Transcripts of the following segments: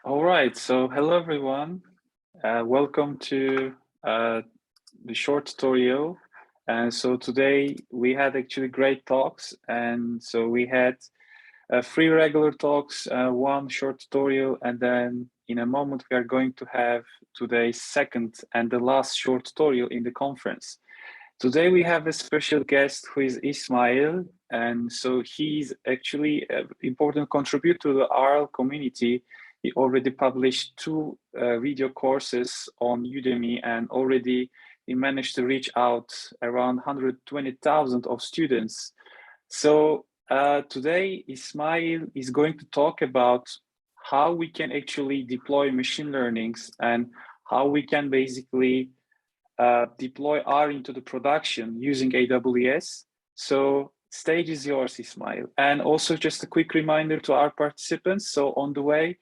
All right, so hello everyone. Welcome to the short tutorial. And so today we had actually great talks. And so we had three regular talks, one short tutorial, and then in a moment we are going to have today's second and the last short tutorial in the conference. Today we have a special guest who is Ismail, and so he's actually an important contributor to the RL community. He already published two video courses on Udemy, and already he managed to reach out around 120,000 of students. So today Ismail is going to talk about how we can actually deploy machine learnings and how we can basically deploy R into the production using AWS. So stage is yours, Ismail. And also just a quick reminder to our participants. So on the way,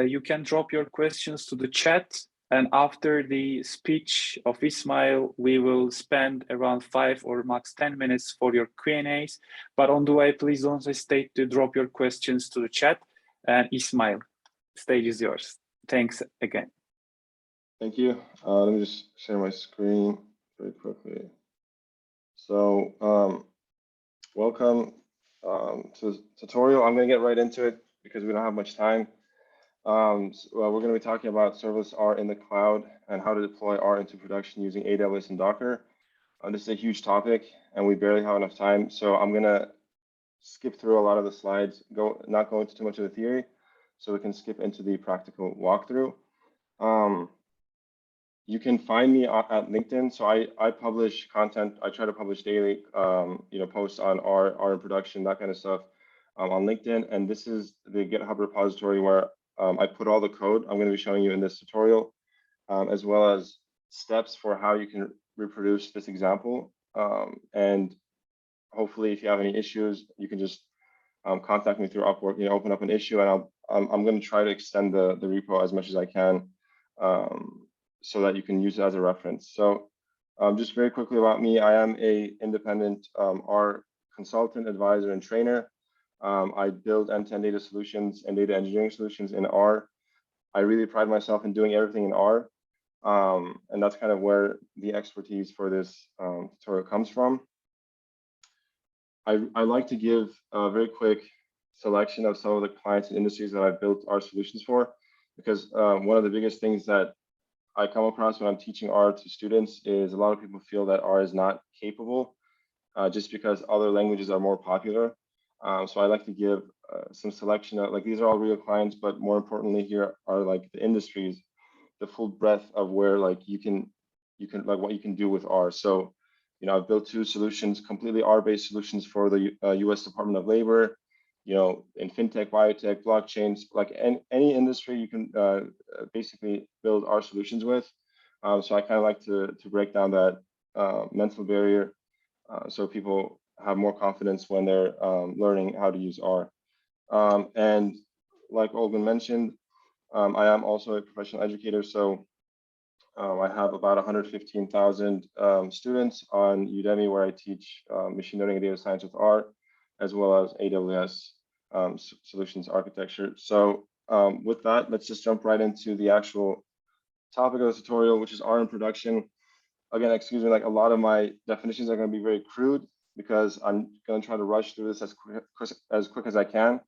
you can drop your questions to the chat. And after the speech of Ismail, we will spend around 5 or max 10 minutes for your Q&As. But on the way, please don't hesitate to drop your questions to the chat. And Ismail, stage is yours. Thanks again. Thank you. Let me just share my screen very quickly. So welcome to the tutorial. I'm going to get right into it because we don't have much time. We're going to be talking about Serverless R in the cloud and how to deploy R into production using AWS and Docker. This is a huge topic and we barely have enough time. So I'm going to skip through a lot of the slides, not go into too much of the theory, so we can skip into the practical walkthrough. You can find me at LinkedIn. So I publish content. I try to publish daily, posts on R in production, that kind of stuff on LinkedIn. And this is the GitHub repository where I put all the code I'm going to be showing you in this tutorial, as well as steps for how you can reproduce this example. And hopefully, if you have any issues, you can just contact me through Upwork, open up an issue, and I'm going to try to extend the repo as much as I can. So that you can use it as a reference. So just very quickly about me, I am a independent R consultant, advisor, and trainer. I build end-to-end data solutions and data engineering solutions in R. I really pride myself in doing everything in R. And that's kind of where the expertise for this tutorial comes from. I like to give a very quick selection of some of the clients and industries that I've built R solutions for, because one of the biggest things that I come across when I'm teaching R to students is a lot of people feel that R is not capable just because other languages are more popular. So I like to give some selection of, like, these are all real clients, but more importantly here are like the industries, the full breadth of where like you can like what you can do with R. So, I've built two solutions, completely R-based solutions for the US Department of Labor, in fintech, biotech, blockchains, like any industry you can basically build our solutions with. So I kind of like to break down that mental barrier so people have more confidence when they're learning how to use R. And like Olgun mentioned, I am also a professional educator. So I have about 115,000 students on Udemy where I teach machine learning and data science with R, as well as AWS solutions architecture. So with that, let's just jump right into the actual topic of the tutorial, which is R in production. Again, excuse me, like a lot of my definitions are going to be very crude because I'm going to try to rush through this as quick as I can.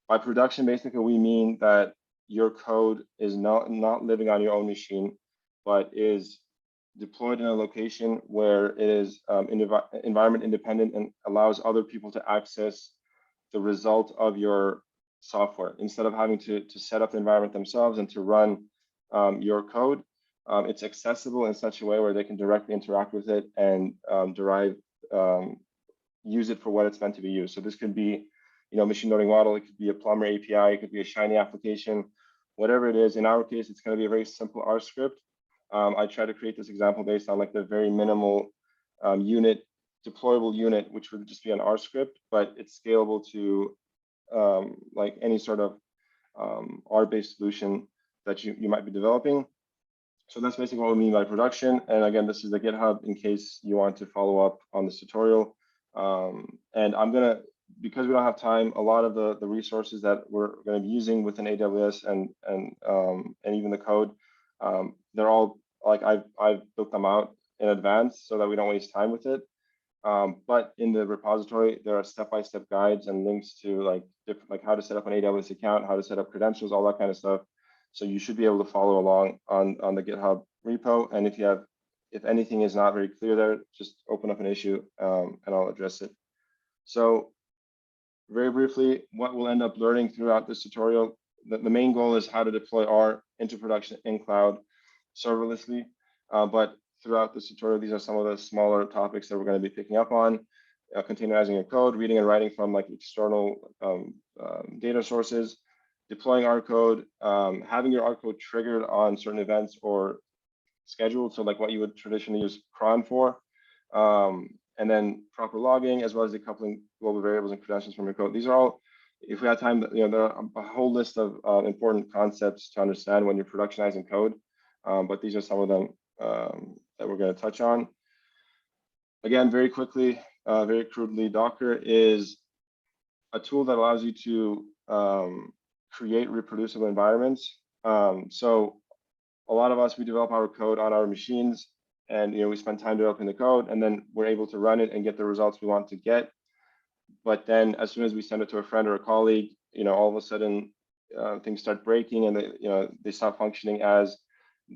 By production, basically, we mean that your code is not living on your own machine, but is deployed in a location where it is environment independent and allows other people to access the result of your software. Instead of having to set up the environment themselves and to run your code, it's accessible in such a way where they can directly interact with it and use it for what it's meant to be used. So this could be, machine learning model, it could be a Plumber API, it could be a Shiny application, whatever it is. In our case, it's going to be a very simple R script. I try to create this example based on like the very minimal deployable unit, which would just be an R script, but it's scalable to like any sort of R-based solution that you might be developing. So that's basically what we mean by production. And again, this is the GitHub in case you want to follow up on this tutorial. And I'm going to because we don't have time, a lot of the resources that we're going to be using within AWS and even the code, they're all like I've built them out in advance so that we don't waste time with it. But in the repository, there are step-by-step guides and links to like different, like how to set up an AWS account, how to set up credentials, all that kind of stuff. So you should be able to follow along on the GitHub repo. And if anything is not very clear there, just open up an issue and I'll address it. So very briefly, what we'll end up learning throughout this tutorial, the main goal is how to deploy R into production in cloud serverlessly. But throughout this tutorial, these are some of the smaller topics that we're going to be picking up on. Containerizing your code, reading and writing from like external data sources, deploying R code, having your R code triggered on certain events or scheduled, so like what you would traditionally use cron for, and then proper logging, as well as decoupling global variables and credentials from your code. These are all, if we have time, there are a whole list of important concepts to understand when you're productionizing code, but these are some of them that we're going to touch on. Again, very quickly, very crudely, Docker is a tool that allows you to create reproducible environments. So a lot of us, we develop our code on our machines, and we spend time developing the code, and then we're able to run it and get the results we want to get. But then as soon as we send it to a friend or a colleague, all of a sudden things start breaking, and they stop functioning as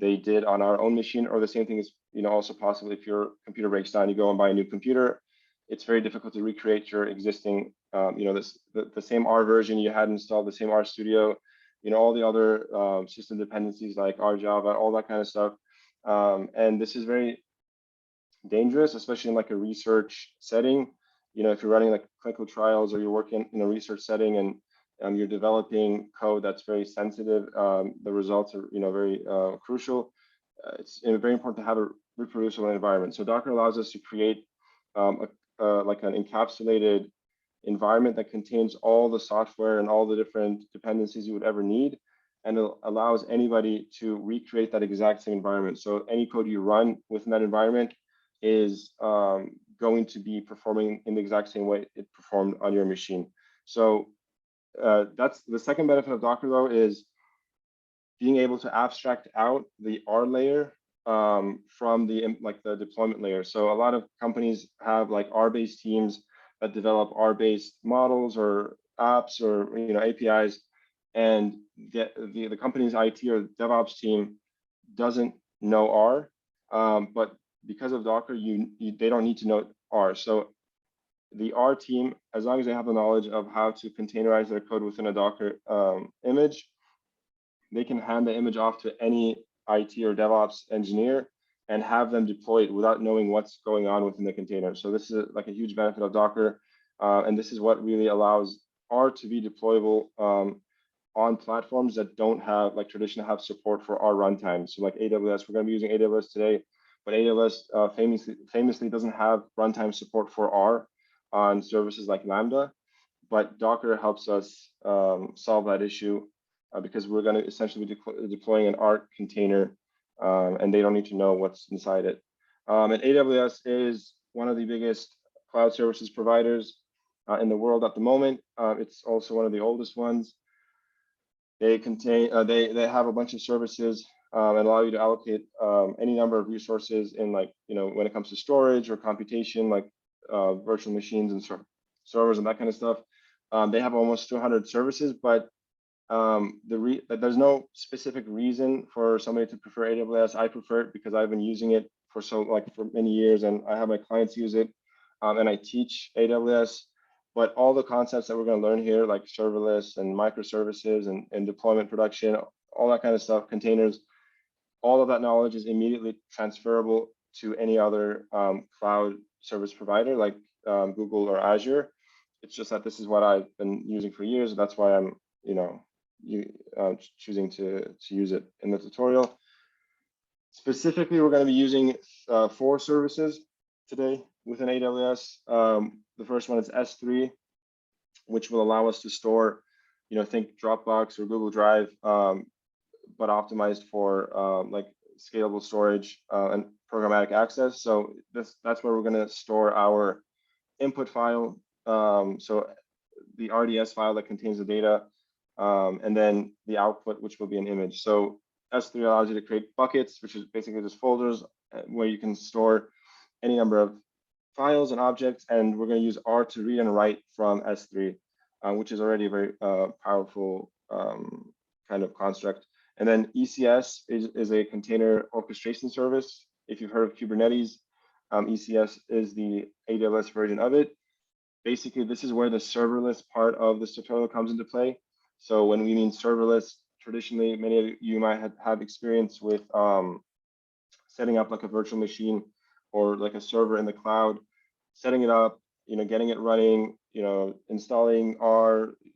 they did on our own machine. Or the same thing is also possible if your computer breaks down, you go and buy a new computer. It's very difficult to recreate your existing, the same R version you had installed, the same R Studio, all the other system dependencies like R Java, all that kind of stuff. And this is very dangerous, especially in like a research setting. If you're running like clinical trials or you're working in a research setting and you're developing code that's very sensitive, the results are very crucial. It's very important to have a reproducible environment. So Docker allows us to create like an encapsulated environment that contains all the software and all the different dependencies you would ever need, and it allows anybody to recreate that exact same environment. So any code you run within that environment is going to be performing in the exact same way it performed on your machine. So that's the second benefit of Docker, though, is being able to abstract out the R layer from the deployment layer. So a lot of companies have like R-based teams that develop R-based models or apps or APIs, and the company's IT or DevOps team doesn't know R, but because of Docker, they don't need to know R. So the R team, as long as they have the knowledge of how to containerize their code within a Docker image, they can hand the image off to any IT or DevOps engineer and have them deploy it without knowing what's going on within the container. So this is like a huge benefit of Docker. And this is what really allows R to be deployable on platforms that don't have, like traditionally have support for R runtime. So like AWS, we're going to be using AWS today, but AWS famously doesn't have runtime support for R on services like Lambda, but Docker helps us solve that issue because we're going to essentially be deploying an R container and they don't need to know what's inside it. And AWS is one of the biggest cloud services providers in the world at the moment. It's also one of the oldest ones. They contain, they have a bunch of services and allow you to allocate any number of resources in, like, when it comes to storage or computation, like virtual machines and servers and that kind of stuff. They have almost 200 services, but there's no specific reason for somebody to prefer AWS. I prefer it because I've been using it for many years, and I have my clients use it, and I teach AWS. But all the concepts that we're going to learn here, like serverless and microservices and deployment production, all that kind of stuff, containers, all of that knowledge is immediately transferable to any other cloud service provider like Google or Azure. It's just that this is what I've been using for years, and that's why I'm, choosing to use it in the tutorial. Specifically, we're going to be using 4 services today within AWS. The first one is S3, which will allow us to store, think Dropbox or Google Drive, but optimized for like scalable storage and programmatic access. So that's where we're going to store our input file. So the RDS file that contains the data, and then the output, which will be an image. So S3 allows you to create buckets, which is basically just folders where you can store any number of files and objects, and we're going to use R to read and write from S3, which is already a very powerful kind of construct. And then ECS is a container orchestration service. If you've heard of Kubernetes, ECS is the AWS version of it. Basically, this is where the serverless part of this tutorial comes into play. So when we mean serverless, traditionally, many of you might have experience with setting up like a virtual machine or like a server in the cloud, setting it up, getting it running, installing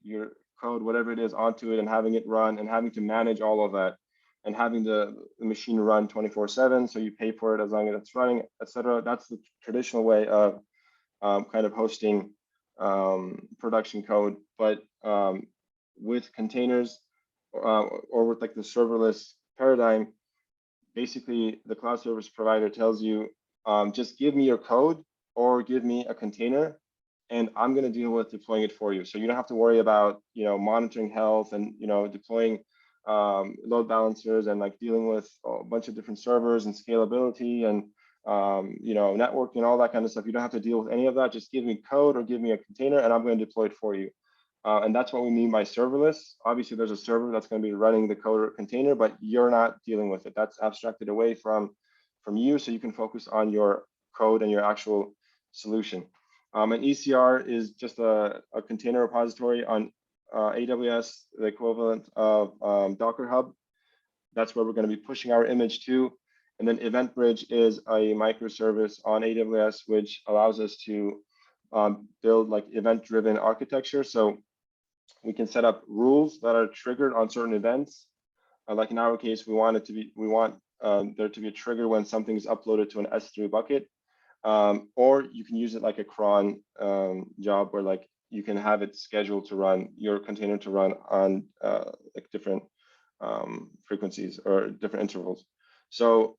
your code, whatever it is, onto it and having it run and having to manage all of that and having the machine run 24/7. So you pay for it as long as it's running, etc. That's the traditional way of kind of hosting production code. But with containers or with like the serverless paradigm, basically the cloud service provider tells you, just give me your code or give me a container and I'm going to deal with deploying it for you. So you don't have to worry about, monitoring health and, deploying load balancers and like dealing with a bunch of different servers and scalability and, networking and all that kind of stuff. You don't have to deal with any of that. Just give me code or give me a container and I'm going to deploy it for you. And that's what we mean by serverless. Obviously, there's a server that's going to be running the code or container, but you're not dealing with it. That's abstracted away from you, so you can focus on your code and your actual solution. And ECR is just a container repository on AWS, the equivalent of Docker Hub. That's where we're going to be pushing our image to. And then EventBridge is a microservice on AWS, which allows us to build like event-driven architecture. So we can set up rules that are triggered on certain events. Like in our case, we want there to be a trigger when something is uploaded to an S3 bucket. Or you can use it like a cron job where like you can have it scheduled to run, your container to run on like different frequencies or different intervals. So,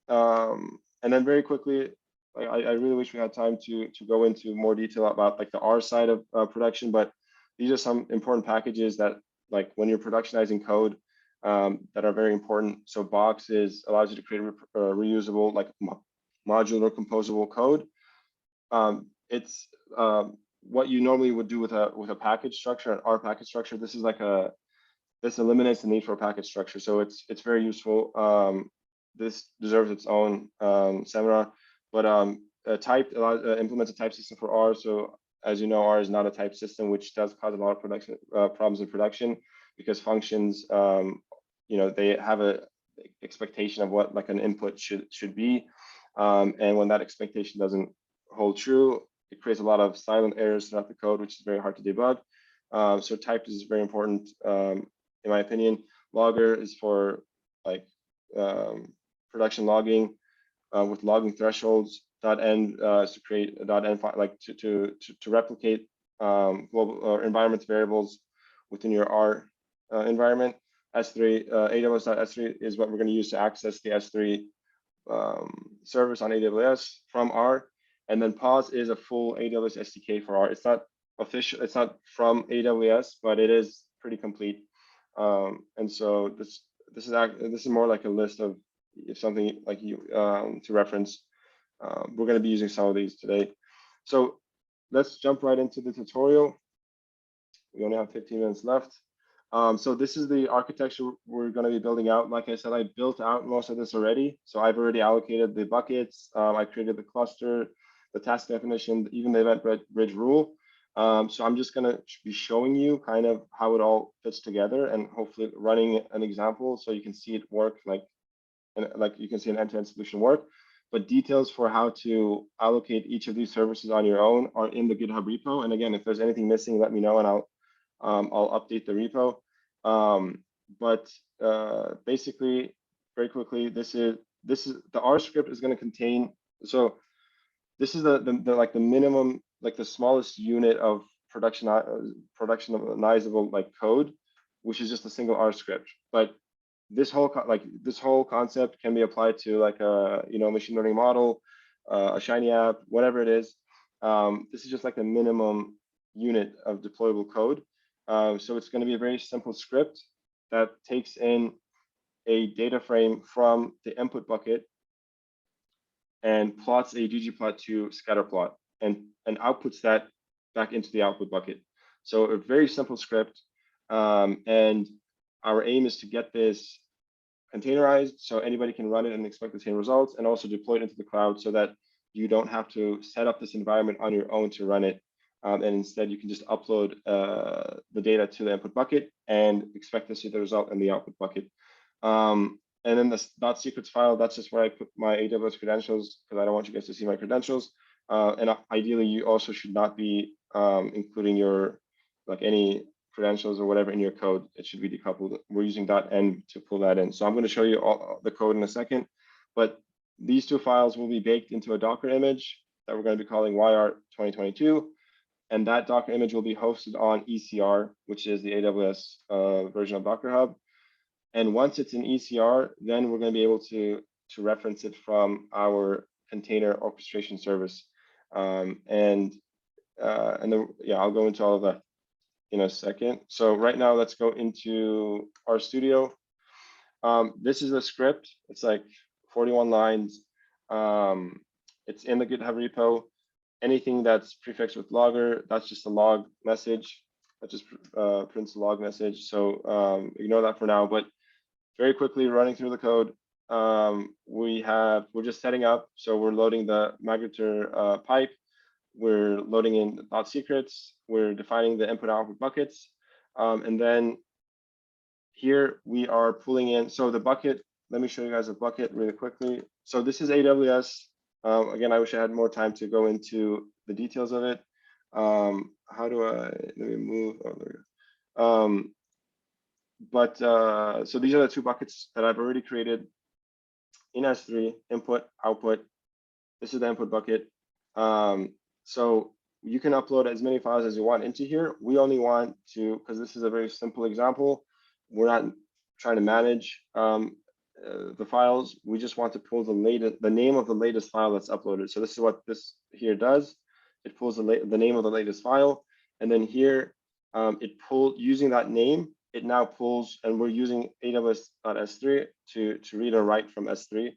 and then very quickly, I really wish we had time to go into more detail about like the R side of production, but these are some important packages that like when you're productionizing code that are very important. So Box allows you to create reusable, like modular composable code. It's what you normally would do with a package structure, an R package structure. This is like this eliminates the need for a package structure. So it's very useful. This deserves its own seminar, but type implements a type system for R. So as you know, R is not a type system, which does cause a lot of production problems in production because functions, they have a expectation of what like an input should be. And when that expectation doesn't hold true, it creates a lot of silent errors throughout the code, which is very hard to debug. So type is very important, in my opinion. Logger is for like production logging with logging thresholds. .env is to create a .env file, like to replicate global or environment variables within your R environment. S3 AWS.S3 is what we're going to use to access the S3 service on AWS from R. And then Pause is a full AWS SDK for R. It's not official, it's not from AWS, but it is pretty complete. And so this is more like a list of something like you to reference. We're going to be using some of these today. So let's jump right into the tutorial. We only have 15 minutes left. So this is the architecture we're going to be building out. Like I said, I built out most of this already. So I've already allocated the buckets. I created the cluster, the task definition, even the event bridge rule. So I'm just going to be showing you kind of how it all fits together and hopefully running an example so you can see it work, like you can see an end-to-end solution work. But details for how to allocate each of these services on your own are in the GitHub repo. And again, if there's anything missing, let me know and I'll update the repo. Basically, very quickly, this is the R script is going to contain. So this is the like the minimum, like the smallest unit of productionizable like code, which is just a single R script. But this whole concept can be applied to like a machine learning model, a Shiny app, whatever it is. This is just like the minimum unit of deployable code. So it's going to be a very simple script that takes in a data frame from the input bucket and plots a ggplot2 scatter plot and outputs that back into the output bucket. So a very simple script. And our aim is to get this containerized so anybody can run it and expect the same results, and also deploy it into the cloud so that you don't have to set up this environment on your own to run it. And instead you can just upload the data to the input bucket and expect to see the result in the output bucket. And then the .secrets file, that's just where I put my AWS credentials, because I don't want you guys to see my credentials. And ideally, you also should not be including your any credentials or whatever in your code. It should be decoupled. We're using .env to pull that in. So I'm going to show you all the code in a second. But these two files will be baked into a Docker image that we're going to be calling YR 2022. And that Docker image will be hosted on ECR, which is the AWS version of Docker Hub. And once it's in ECR, then we're going to be able to reference it from our container orchestration service. And then, yeah, I'll go into all of that in a second. So right now, let's go into RStudio. This is a script. It's like 41 lines. It's in the GitHub repo. Anything that's prefixed with logger, that's just a log message. That just prints a log message. So ignore that for now. But very quickly running through the code, we're just setting up. So we're loading the migrator pipe. We're loading in the .secrets. We're defining the input output buckets. And then here we are pulling in. So the bucket, let me show you guys a bucket really quickly. So this is AWS. Again, I wish I had more time to go into the details of it. How do let me move? Oh, there we go. So these are the two buckets that I've already created in S3, input, output. This is the input bucket. So you can upload as many files as you want into here. We only want to, because this is a very simple example, we're not trying to manage the files. We just want to pull the name of the latest file that's uploaded. So this is what this here does. It pulls the name of the latest file. And then here, it pulled using that name. It now pulls, and we're using AWS.S3 to read or write from S3.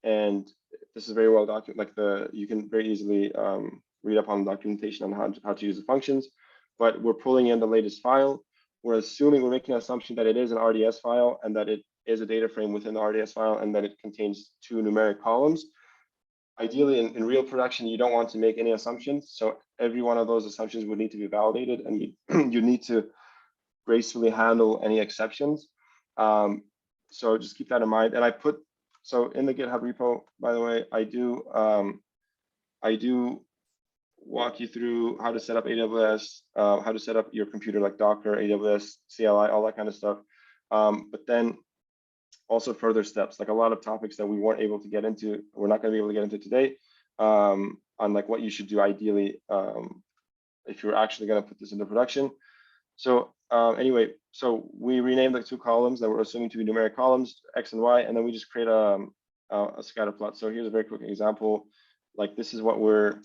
And this is very well documented. You can very easily read up on the documentation on how to use the functions. But we're pulling in the latest file. We're making an assumption that it is an RDS file and that it is a data frame within the RDS file and that it contains 2 numeric columns. Ideally, in real production, you don't want to make any assumptions. So every one of those assumptions would need to be validated, and you need to gracefully handle any exceptions. So just keep that in mind. And so in the GitHub repo, by the way, I do walk you through how to set up AWS, how to set up your computer like Docker, AWS, CLI, all that kind of stuff. But then also further steps, like a lot of topics that we weren't able to get into, we're not going to be able to get into today, on like what you should do ideally if you're actually going to put this into production. So anyway, so we renamed the 2 columns that we're assuming to be numeric columns, X and Y, and then we just create a scatter plot. So here's a very quick example. Like this is the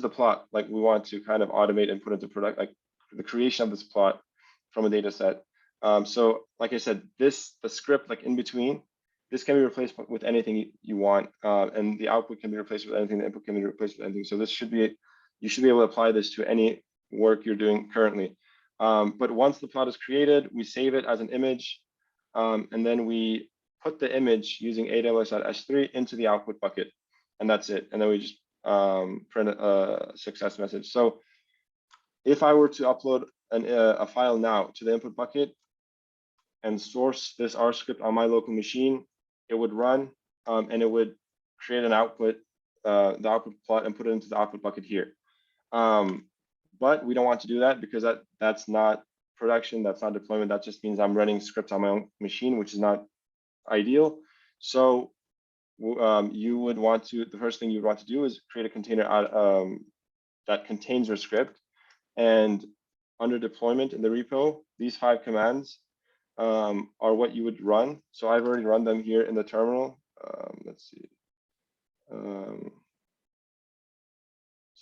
plot, like we want to kind of automate and put into product, like the creation of this plot from a data set. So like I said, the script, like in between, this can be replaced with anything you want, and the output can be replaced with anything, the input can be replaced with anything. So this you should be able to apply this to any work you're doing currently. But once the plot is created, we save it as an image, and then we put the image using AWS.S3 into the output bucket, and that's it. And then we just print a success message. So if I were to upload a file now to the input bucket and source this R script on my local machine, it would run and it would create an output, the output plot, and put it into the output bucket here. But we don't want to do that because that's not production, that's not deployment. That just means I'm running scripts on my own machine, which is not ideal. So you would want to, the first thing you'd want to do is create a container that contains your script. And under deployment in the repo, these 5 commands are what you would run. So I've already run them here in the terminal. Let's see.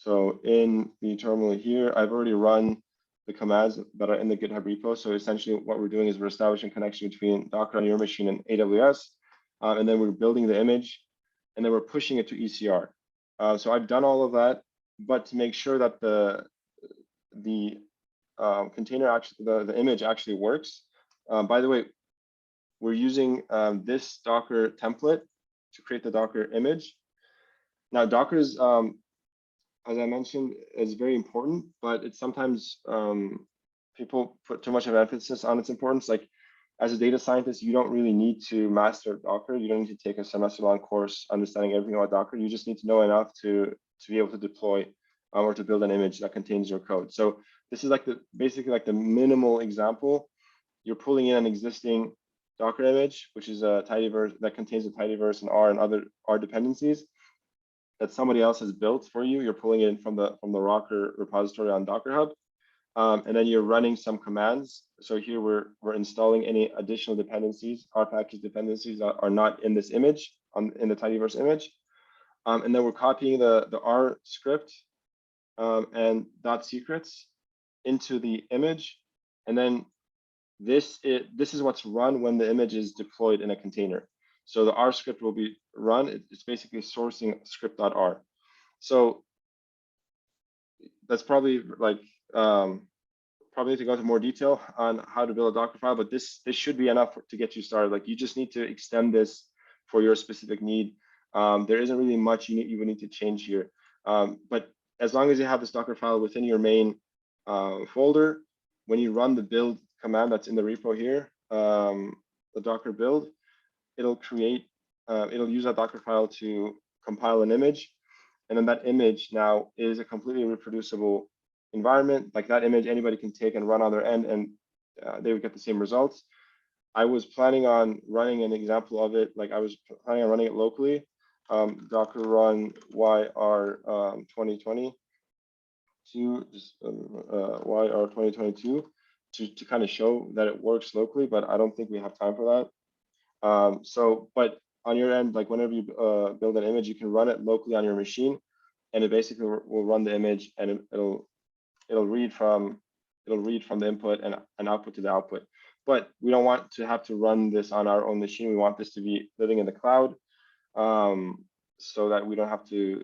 So in the terminal here, I've already run the commands that are in the GitHub repo. So essentially what we're doing is we're establishing connection between Docker on your machine and AWS, and then we're building the image, and then we're pushing it to ECR. So I've done all of that, but to make sure that the container actually, the image actually works. By the way, we're using this Docker template to create the Docker image. Now, Docker's, as I mentioned, is very important, but it's sometimes people put too much of emphasis on its importance. Like as a data scientist, you don't really need to master Docker. You don't need to take a semester-long course understanding everything about Docker. You just need to know enough to be able to deploy or to build an image that contains your code. So this is like basically like the minimal example. You're pulling in an existing Docker image, which is a tidyverse that contains a tidyverse and R and other R dependencies that somebody else has built for you. You're pulling it in from the Rocker repository on Docker Hub, and then you're running some commands. So here we're installing any additional dependencies, R package dependencies that are not in this image in the tidyverse image, and then we're copying the R script and .secrets into the image, and then this is what's run when the image is deployed in a container. So the R script will be run. It's basically sourcing script.r. So that's probably like probably need to go into more detail on how to build a Docker file, but this should be enough to get you started. Like you just need to extend this for your specific need. There isn't really much you would need to change here, but as long as you have this Docker file within your main folder, when you run the build command that's in the repo here, the Docker build, it'll use that Docker file to compile an image. And then that image now is a completely reproducible environment. Like that image, anybody can take and run on their end, and they would get the same results. I was planning on running an example of it. Like I was planning on running it locally. Docker run YR 2020 to just YR 2022 to kind of show that it works locally, but I don't think we have time for that. But on your end, like whenever you build an image, you can run it locally on your machine, and it basically will run the image, and it'll read from the input and output to the output. But we don't want to have to run this on our own machine. We want this to be living in the cloud, so that we don't have to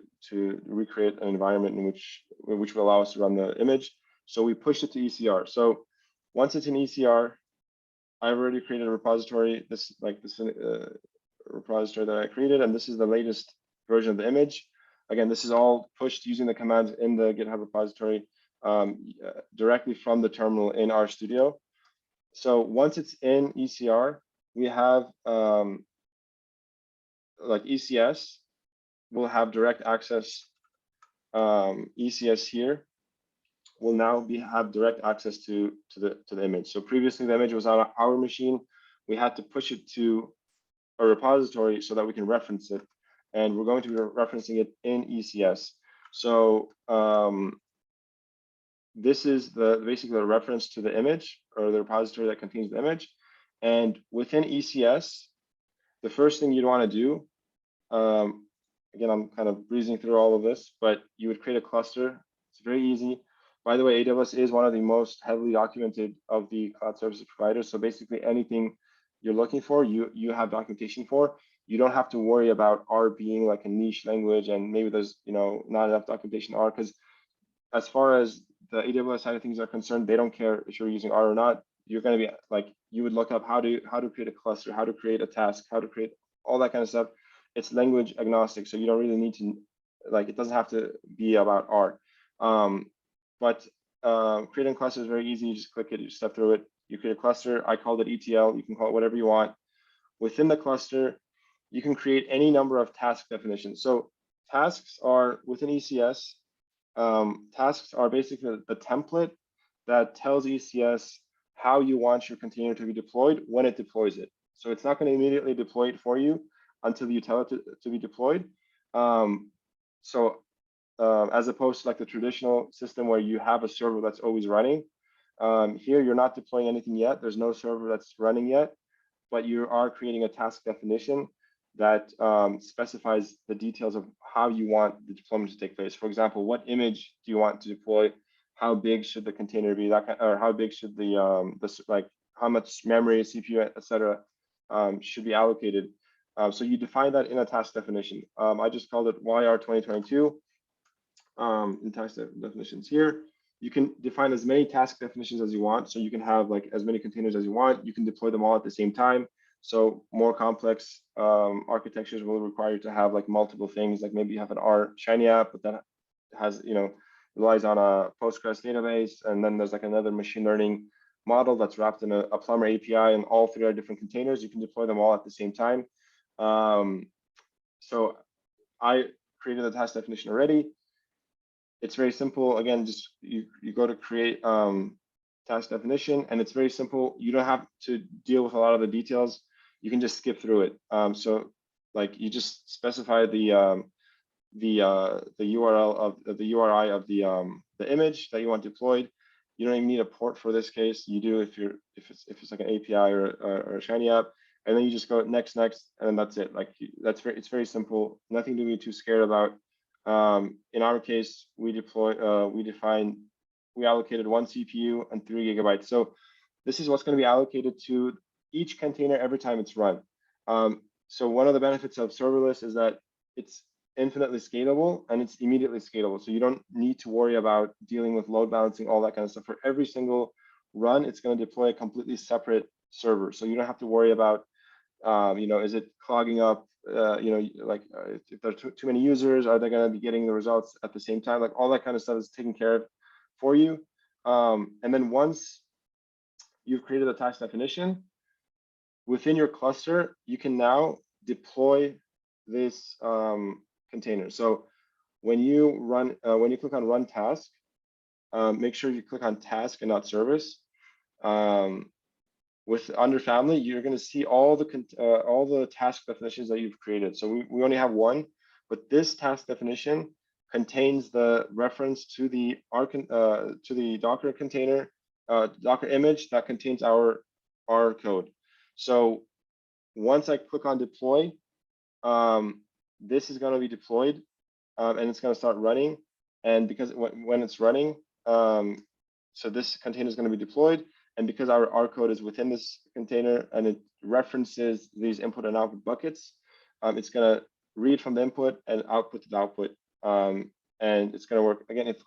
recreate an environment in which will allow us to run the image. So we push it to ECR. So once it's in ECR, I've already created a repository. This repository that I created, and this is the latest version of the image. Again, this is all pushed using the commands in the GitHub repository directly from the terminal in RStudio. So once it's in ECR, we have like ECS will have direct access. ECS here will now have direct access to the image. So previously the image was on our machine. We had to push it to a repository so that we can reference it, and we're going to be referencing it in ECS. So this is basically the reference to the image or the repository that contains the image. And within ECS, the first thing you'd want to do, again, I'm kind of breezing through all of this, but you would create a cluster. It's very easy. By the way, AWS is one of the most heavily documented of the cloud services providers. So basically anything you're looking for, you have documentation for. You don't have to worry about R being like a niche language, and maybe there's not enough documentation R, because as far as the AWS side of things are concerned, they don't care if you're using R or not. You're going to be like, you would look up how to create a cluster, how to create a task, how to create all that kind of stuff. It's language agnostic, so you don't really need to, like, it doesn't have to be about R. But creating a cluster is very easy. You just click it, you step through it. You create a cluster. I called it ETL. You can call it whatever you want. Within the cluster, you can create any number of task definitions. So tasks are within ECS. Tasks are basically the template that tells ECS how you want your container to be deployed when it deploys it. So it's not going to immediately deploy it for you until you tell it to be deployed. As opposed to like the traditional system where you have a server that's always running. Here, you're not deploying anything yet. There's no server that's running yet, but you are creating a task definition. that specifies the details of how you want the deployment to take place. For example, what image do you want to deploy? How big should the container be? That kind, or how big should like how much memory, CPU, etc. Should be allocated. So you define that in a task definition. I just called it YR 2022 in task definitions here. You can define as many task definitions as you want. So you can have like as many containers as you want. You can deploy them all at the same time. So more complex architectures will require you to have like multiple things. Like maybe you have an R Shiny app, but that has, relies on a Postgres database. And then there's like another machine learning model that's wrapped in a Plumber API, and all three are different containers. You can deploy them all at the same time. So I created a task definition already. It's very simple. Again, just you go to create task definition, and it's very simple. You don't have to deal with a lot of the details. You can just skip through it. So like you just specify the URL of the URI of the image that you want deployed. You don't even need a port for this case. You do if it's like an API or a Shiny app, and then you just go next, and then that's it. Like it's very simple. Nothing to be too scared about. In our case, we allocated 1 CPU and 3 GB. So this is what's going to be allocated to each container every time it's run. So one of the benefits of serverless is that it's infinitely scalable and it's immediately scalable. So you don't need to worry about dealing with load balancing, all that kind of stuff. For every single run, it's going to deploy a completely separate server. So you don't have to worry about, is it clogging up? If there are too many users, are they going to be getting the results at the same time? Like all that kind of stuff is taken care of for you. And then once you've created a task definition within your cluster, you can now deploy this container. So when you click on run task, make sure you click on task and not service. With under family, you're going to see all the task definitions that you've created. So we only have one, but this task definition contains the reference to the Docker container, Docker image that contains our R code. So once I click on deploy, this is going to be deployed, and it's going to start running. And because when it's running, so this container is going to be deployed. And because our R code is within this container and it references these input and output buckets, it's going to read from the input and output to the output. And it's going to work. Again, if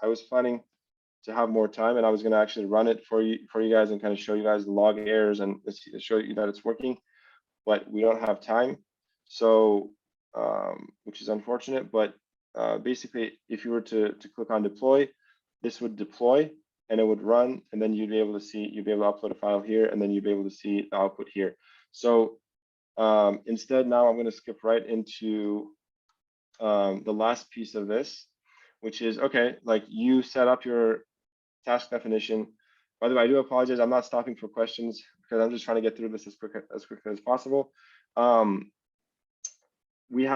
I was planning to have more time and I was going to actually run it for you guys and kind of show you guys the log errors and show you that it's working, but we don't have time. So, which is unfortunate, but basically, if you were to click on deploy, this would deploy and it would run, and then you'd be able to upload a file here, and then you'd be able to see the output here. So instead, now I'm going to skip right into the last piece of this, which is, okay, like you set up your task definition. By the way, I do apologize. I'm not stopping for questions because I'm just trying to get through this as quickly as possible. We've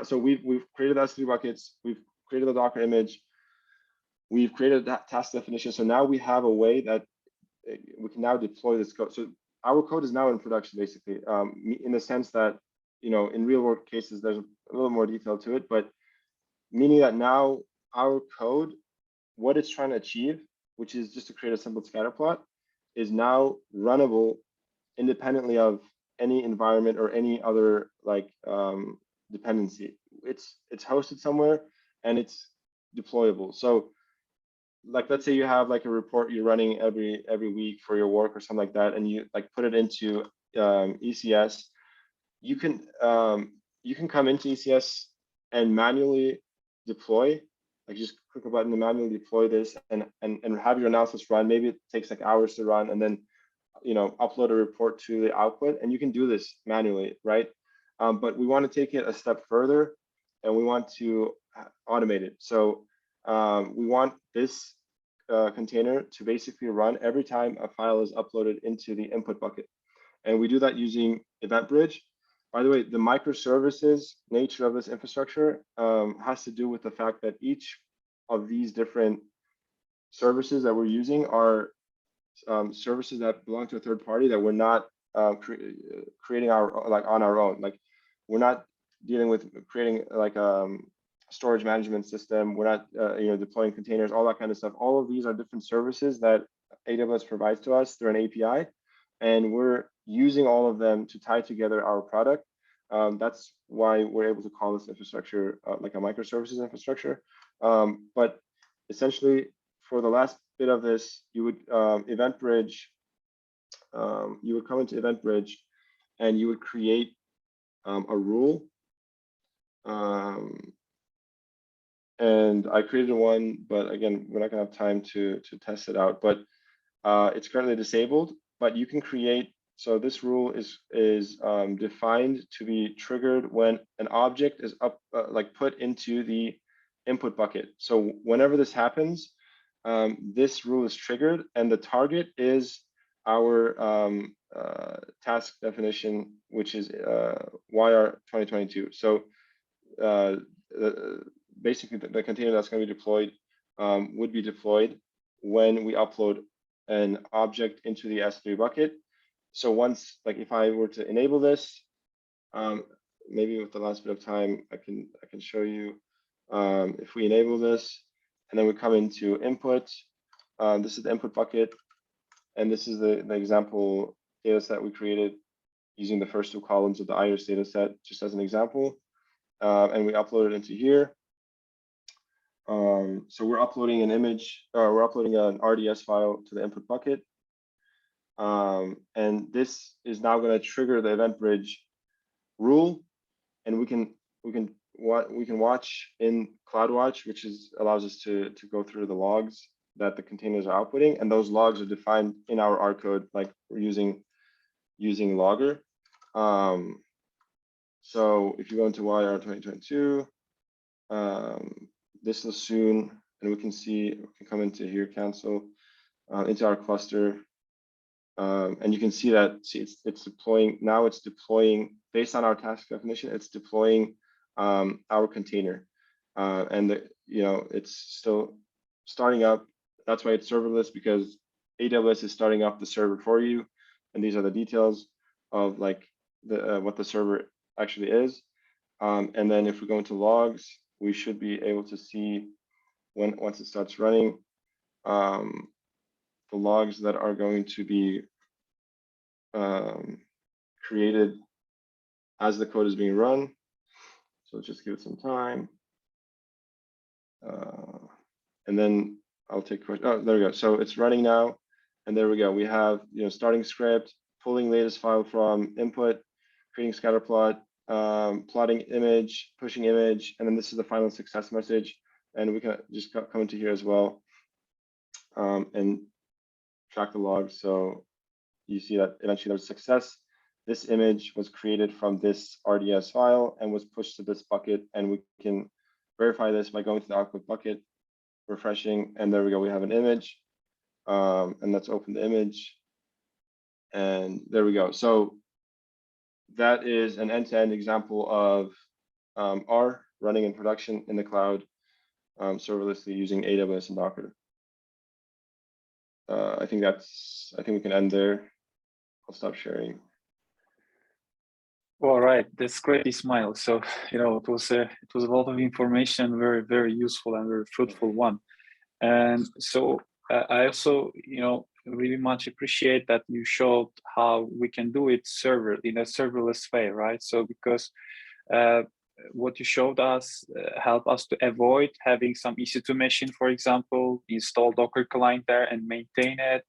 created S3 buckets. We've created the Docker image. We've created that task definition. So now we have a way that we can now deploy this code. So our code is now in production, basically, in the sense that, in real world cases, there's a little more detail to it, but meaning that now our code, what it's trying to achieve, which is just to create a simple scatter plot, is now runnable independently of any environment or any other dependency. It's hosted somewhere and it's deployable. So like, let's say you have like a report you're running every week for your work or something like that, and you like put it into ECS. You can come into ECS and manually deploy. Like just click a button to manually deploy this and have your analysis run. Maybe it takes like hours to run, and then upload a report to the output, and you can do this manually, right? But we want to take it a step further, and we want to automate it. So we want this container to basically run every time a file is uploaded into the input bucket. And we do that using EventBridge. By the way, the microservices nature of this infrastructure has to do with the fact that each of these different services that we're using are services that belong to a third party that we're not creating on our own. Like we're not dealing with creating like storage management system. We're not deploying containers, all that kind of stuff. All of these are different services that AWS provides to us through an API, and we're using all of them to tie together our product. That's why we're able to call this infrastructure like a microservices infrastructure. But essentially, for the last bit of this, you would EventBridge. You would come into EventBridge, and you would create a rule. And I created one, but again, we're not going to have time to test it out. But it's currently disabled. But you can create. So this rule is defined to be triggered when an object is put into the input bucket. So whenever this happens, this rule is triggered, and the target is our task definition, which is YR 2022. So basically, the container that's going to be deployed would be deployed when we upload an object into the S3 bucket. So once, like, if I were to enable this, maybe with the last bit of time, I can show you. If we enable this, and then we come into input, this is the input bucket, and this is the example data set we created using the first two columns of the iris data set, just as an example, and we upload it into here. So we're uploading an image, we're uploading an RDS file to the input bucket. And this is now going to trigger the EventBridge rule, and we can watch in CloudWatch, which allows us to go through the logs that the containers are outputting, and those logs are defined in our R code, like we're using Logger. So if you go into YR 2022, this will soon, and we can come into here, cancel, into our cluster. And you can see that it's deploying now. It's deploying based on our task definition. It's deploying our container, and it's still starting up. That's why it's serverless, because AWS is starting up the server for you, and these are the details of like what the server actually is. And then if we go into logs, we should be able to see once it starts running. The logs that are going to be created as the code is being run. So let's just give it some time. And then I'll take questions. Oh, there we go. So it's running now. And there we go. We have starting script, pulling latest file from input, creating scatter plot, plotting image, pushing image, and then this is the final success message. And we can just come into here as well and track the logs. So you see that eventually there's success. This image was created from this RDS file and was pushed to this bucket, and we can verify this by going to the output bucket, refreshing, and there we go. We have an image, and let's open the image, and there we go. So that is an end-to-end example of R running in production in the cloud, serverlessly using AWS and Docker. I think we can end there. I'll stop sharing. All right, that's great, Ismail. So it was a lot of information, very, very useful and very fruitful one. And so I also really much appreciate that you showed how we can do it in a serverless way, right? So because what you showed us help us to avoid having some EC2 machine, for example, install Docker client there and maintain it,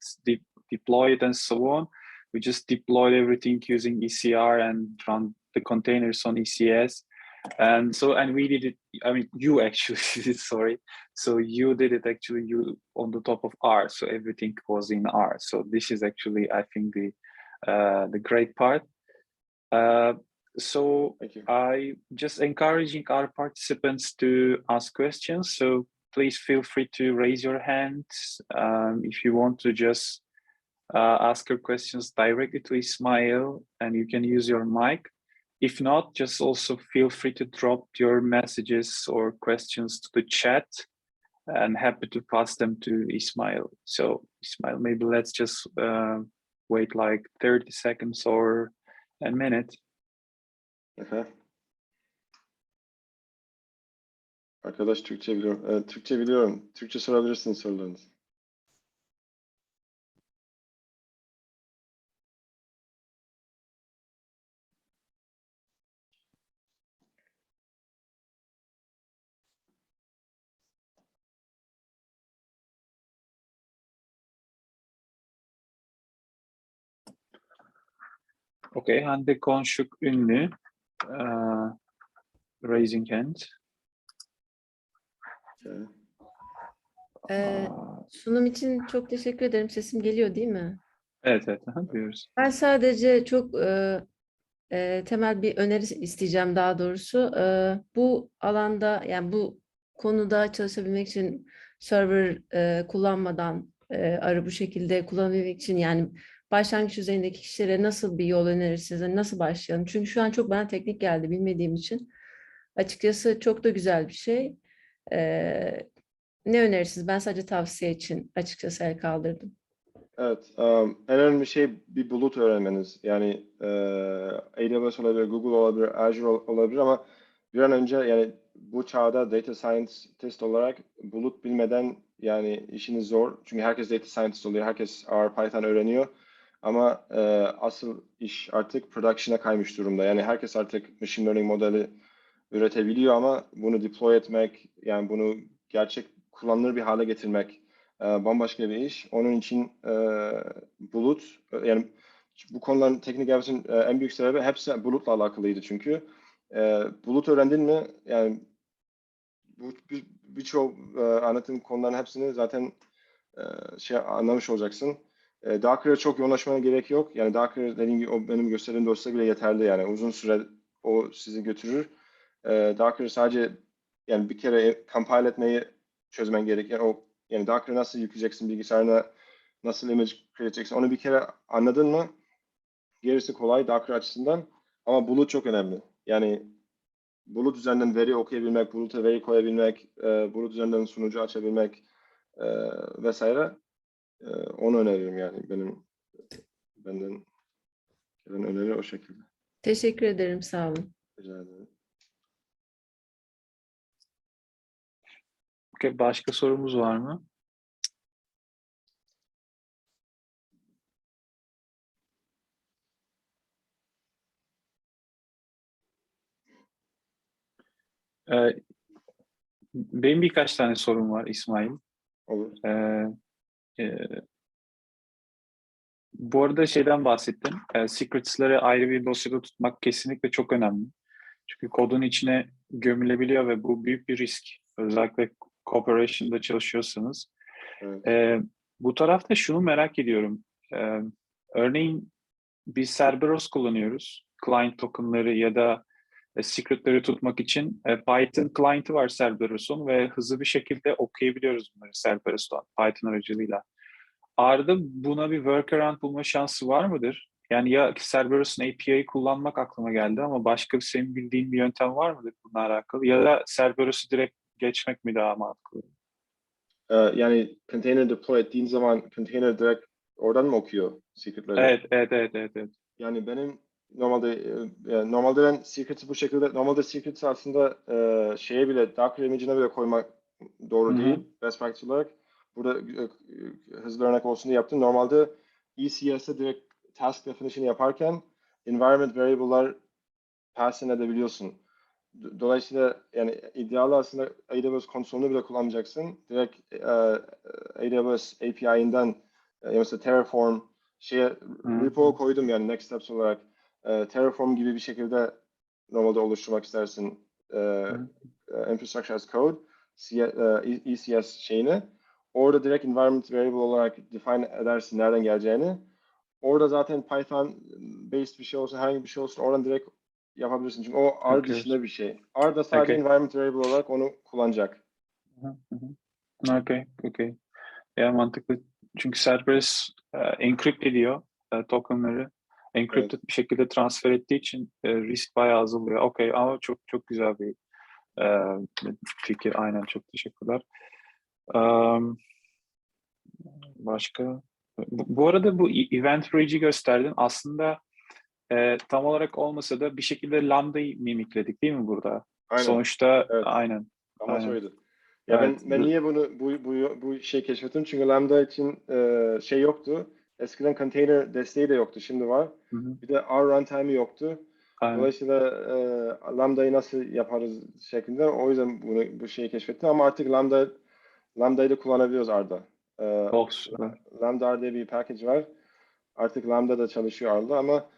deploy it, and so on. We just deployed everything using ECR and run the containers on ECS. And we did it, I mean, you actually did it, sorry. So you did it actually, you on the top of R. So everything was in R. So this is actually, I think, the great part. So I just encouraging our participants to ask questions. So please feel free to raise your hands if you want to just ask your questions directly to Ismail, and you can use your mic. If not, just also feel free to drop your messages or questions to the chat, and happy to pass them to Ismail. So Ismail, maybe let's just wait like 30 seconds or a minute. Okay. Arkadaş Türkçe biliyorum. Türkçe biliyorum. Türkçe sorabilirsiniz sorularınızı. Okay, Hande Konşuk ünlü. Raising hand. Okay. Sunum için çok teşekkür ederim. Sesim geliyor değil mi? Evet, duyuyoruz. Ben sadece çok temel bir öneri isteyeceğim daha doğrusu. Bu alanda yani bu konuda çalışabilmek için server kullanmadan R'ı bu şekilde kullanabilmek için yani başlangıç düzeyindeki kişilere nasıl bir yol önerirsiniz? Yani nasıl başlayalım? Çünkü şu an çok bana teknik geldi bilmediğim için. Açıkçası çok da güzel bir şey. Ne önerirsiniz? Ben sadece tavsiye için açıkçası el kaldırdım. Evet, en önemli şey bir bulut öğrenmeniz. Yani AWS olabilir, Google olabilir, Azure olabilir ama bir an önce yani bu çağda data scientist olarak bulut bilmeden yani işiniz zor. Çünkü herkes data scientist oluyor, herkes R, Python öğreniyor. Ama asıl iş artık production'a kaymış durumda. Yani herkes artık machine learning modeli üretebiliyor ama bunu deploy etmek, yani bunu gerçek kullanılır bir hale getirmek bambaşka bir iş. Onun için bulut, yani bu konuların teknik yapısının en büyük sebebi hepsi bulutla alakalıydı çünkü. Bulut öğrendin mi, yani birçok anlattığım konuların hepsini zaten anlamış olacaksın. Docker'a çok yoğunlaşmana gerek yok. Yani Docker dediğim gibi o benim gösterdiğim dosya bile yeterli yani. Uzun süre o sizi götürür. Docker sadece yani bir kere compile etmeyi çözmen gerek. Yani o yani Docker'ı nasıl yükleyeceksin bilgisayarına, nasıl image edeceksin onu bir kere anladın mı? Gerisi kolay Docker açısından. Ama bulut çok önemli. Yani bulut üzerinden veri okuyabilmek, buluta veri koyabilmek, bulut üzerinden sunucu açabilmek vesaire. Onu öneririm yani benden gelen öneri o şekilde. Teşekkür ederim. Sağ olun. Rica ederim. Okay, başka sorumuz var mı? Benim birkaç tane sorum var İsmail. Olur. E, Bu arada şeyden bahsettim. Secrets'ları ayrı bir dosyada tutmak kesinlikle çok önemli. Çünkü kodun içine gömülebiliyor ve bu büyük bir risk. Özellikle cooperation'da çalışıyorsanız. Evet. Bu tarafta şunu merak ediyorum. Örneğin biz Cerberus kullanıyoruz. Client tokenları ya da secretleri tutmak için Python client'ı var Cerberus'un ve hızlı bir şekilde okuyabiliyoruz bunları Cerberus'tan Python aracılığıyla. R'da buna bir workaround bulma şansı var mıdır? Yani ya Cerberus'un API'yi kullanmak aklıma geldi ama başka senin bildiğin bir yöntem var mıdır bununla alakalı? Ya da Cerberus'u direkt geçmek mi daha mantıklı? Yani container deploy ettiğin zaman container direkt oradan mı okuyor secretleri? Evet. Yani benim normalde ben secret'i bu şekilde normalde secret'i aslında şeye bile Docker image'ine bile koymak doğru değil. Best practice olarak burada hızlı örnek olsun diye yaptım. Normalde ECS'e direkt task definition yaparken environment variable'lar pass edebiliyorsun. Dolayısıyla yani idealı aslında AWS konsolunu bile kullanmayacaksın. Direkt AWS API'nden mesela Terraform repo koydum yani next steps olarak Terraform gibi bir şekilde normalde oluşturmak istersin infrastructure as code ECS şeyini. Orada direkt environment variable olarak define edersin nereden geleceğini. Orada zaten Python based bir şey olsun, herhangi bir şey olsun oradan direkt yapabilirsin. Çünkü o R dışında bir şey. R da sadece environment variable olarak onu kullanacak. Okay. Yani mantıklı. Çünkü Cerberus encrypt ediyor tokenları. Encrypted bir şekilde transfer ettiği için risk bayağı azalıyor. Okay, ama çok güzel bir fikir. Aynen, çok teşekkürler. Başka? Bu arada bu event bridge'i gösterdin. Aslında tam olarak olmasa da bir şekilde lambda'yı mimikledik değil mi burada? Aynen. Sonuçta Evet. aynen. Amaç Aynen. oydu. Ya Evet. ben niye bu şey keşfettim? Çünkü Lambda için şey yoktu. Eskiden container desteği de yoktu. Şimdi var. Hı hı. Bir de R runtime'i yoktu. Aynen. Dolayısıyla Lambda'yı nasıl yaparız şeklinde. O yüzden bu şeyi keşfettim. Ama artık Lambda'yı da kullanabiliyoruz R'da. Oh, süper. Lambda R diye bir package var. Artık Lambda da çalışıyor R'da ama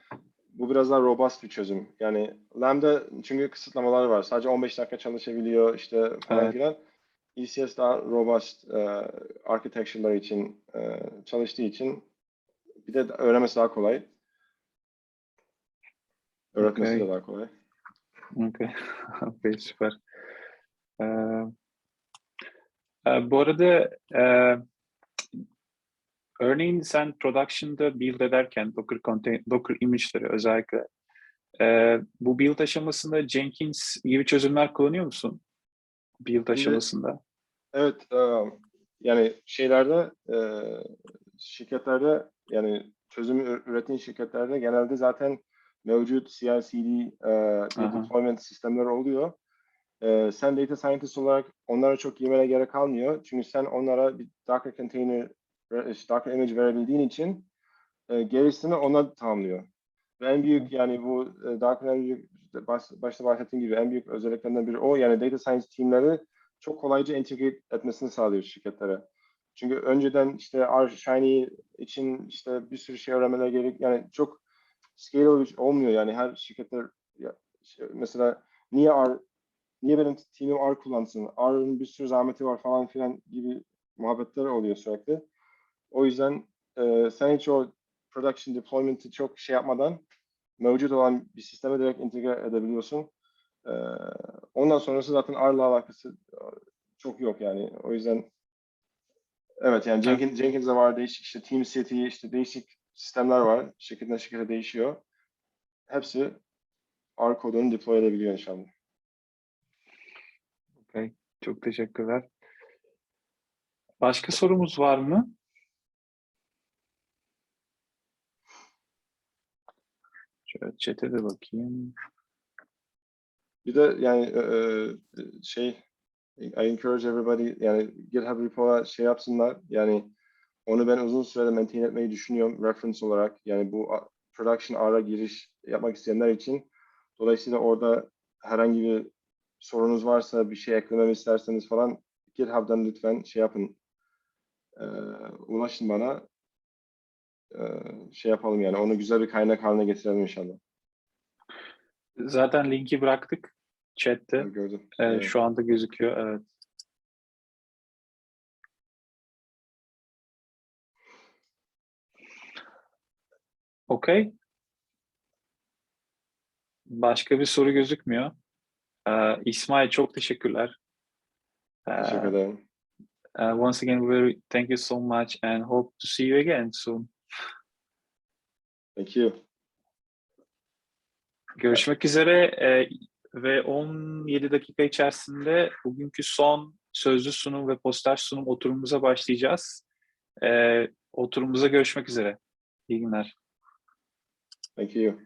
bu biraz daha robust bir çözüm. Yani Lambda çünkü kısıtlamalar var. Sadece 15 dakika çalışabiliyor işte falan Evet. filan. ECS daha robust architecture'lar için çalıştığı için bir de öğrenmesi daha kolay. Öğretmesi de Okay. daha kolay. Okay. Okay, süper. Ee, bu arada örneğin sen production'da build ederken Docker image'leri özellikle bu build aşamasında Jenkins gibi çözümler kullanıyor musun? Build Şimdi aşamasında. evet yani şirketlerde yani çözüm üreten şirketlerde genelde zaten mevcut CI/CD bir Aha. deployment sistemleri oluyor. Sen data scientist olarak onlara çok girmene gerek kalmıyor. Çünkü sen onlara bir Docker container, Docker image verebildiğin için gerisini onlar tamamlıyor. Ve en büyük yani bu Docker'ın en büyük başta bahsettiğim gibi en büyük özelliklerinden biri o. Yani data science teamleri çok kolayca integrate etmesini sağlıyor şirketlere. Çünkü önceden işte R Shiny için işte bir sürü şey öğrenmeler gerek. Yani çok scalable olmuyor yani her şirketler mesela niye benim team'im R kullansın? R'ın bir sürü zahmeti var falan filan gibi muhabbetler oluyor sürekli. O yüzden sen hiç o production deployment'ı çok şey yapmadan mevcut olan bir sisteme direkt entegre edebiliyorsun. E, ondan sonrası zaten R'la alakası çok yok yani. O yüzden evet yani Evet. Jenkins'de var değişik işte Team City işte değişik sistemler var. Şirketten şirkete değişiyor. Hepsi R kodunu deploy edebiliyor inşallah. Okay. Çok teşekkürler. Başka sorumuz var mı? Şöyle chat'e de bakayım. Bir de yani şey I encourage everybody yani GitHub repo'ya şey yapsınlar. Yani onu ben uzun sürede maintain etmeyi düşünüyorum reference olarak. Yani bu production R'a giriş yapmak isteyenler için. Dolayısıyla orada herhangi bir sorunuz varsa bir şey eklememi isterseniz falan GitHub'dan lütfen şey yapın. Ulaşın bana. Şey yapalım yani onu güzel bir kaynak haline getirelim inşallah. Zaten linki bıraktık chat'te. Gördüm. Şu anda gözüküyor. Evet. Okay. Başka bir soru gözükmüyor. İsmail çok teşekkürler. Teşekkür ederim. Once again, very thank you so much and hope to see you again soon. Thank you. Görüşmek üzere ve 17 dakika içerisinde bugünkü son sözlü sunum ve poster sunum oturumumuza başlayacağız. Oturumumuza görüşmek üzere. İyi günler. Thank you.